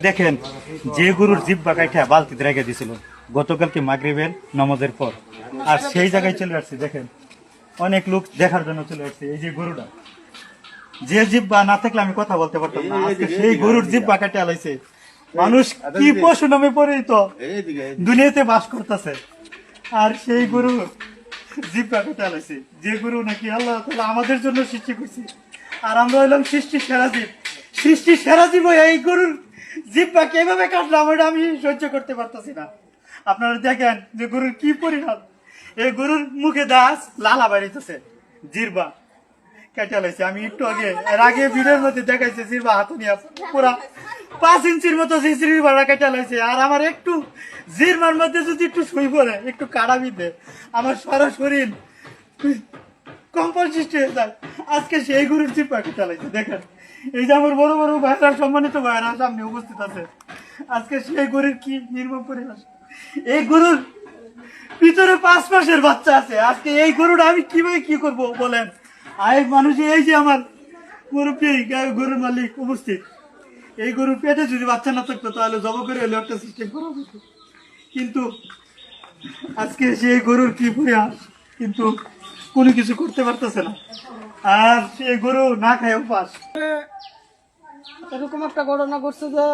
দেখেন, যে গরুর জিব্বা কাইটা বালতিতে রেখে দিছিল গতকালকে মাগরিবের নামাজের পর, আর সেই জায়গায় চলে আসছে। দেখেন, অনেক লোক দেখার জন্য চলে আসছে। এই যে গরুটা, যে জিব্বা না থাকলে আমি কথা বলতে পারতাম না, আজকে সেই গরুর জিব্বা কাটে আলাইছে। মানুষ কি পশু নামে পরিচিত দুনিয়াতে বাস করতেছে, আর সেই গরু জিব্বা কাটে আলাইছে। যে গরু নাকি আল্লাহ তাআলা আমাদের জন্য সৃষ্টি করছে, আর আমরা হইলাম সৃষ্টির সেরা জীব। সৃষ্টির সেরা জীব এই গরুর জিব্বা কিভাবে কাটলাম ওটা আমি সহ্য করতে পারতেছি না। আপনারা দেখেন যে গরুর কি পরিণাম। এই গরুর মুখে দাস লালা বাড়িতেছে, জিরবা কেটে লাইছে। আমি একটু এর আগে ভিডিওর মধ্যে দেখাইছে জিরবা হাত নিয়ে পুরা 5 ইঞ্চির মতো জিরবা কেটে লাইছে। আর আমার একটু জিরবার মধ্যে যদি একটু শুই পড়ে, একটু কাড়া বিধে, আমার সারা শরীর কম্পন সৃষ্টি হয়ে যায়। আজকে সেই গরুর জিব্বা কেটে লাইছে। দেখেন, এই যে আমার বড় বড় ভাইরা, সম্মানিত ভাইরা সামনে উপস্থিত আছে, আজকে সেই গরুর কি নির্মম পরিবেশ। এই গরুর ভিতরে 5 মাসের বাচ্চা আছে। আজকে এই গরুটা আমি কিভাবে কি করব বলেন। আরেক মানুষ, এই যে আমার মুরব্বী গরুর মালিক উপস্থিত, এই গরুর পেটে যদি বাচ্চা না থাকতো তাহলে জব করে হলে একটা সিস্টেম করা হতো। কিন্তু আজকে সেই গরুর কি পরিহাস, কিন্তু কোনো কিছু করতে পারতেছে না। আর সেই গরু না খায় উপাস। এরকম একটা ঘটনা ঘটছে যে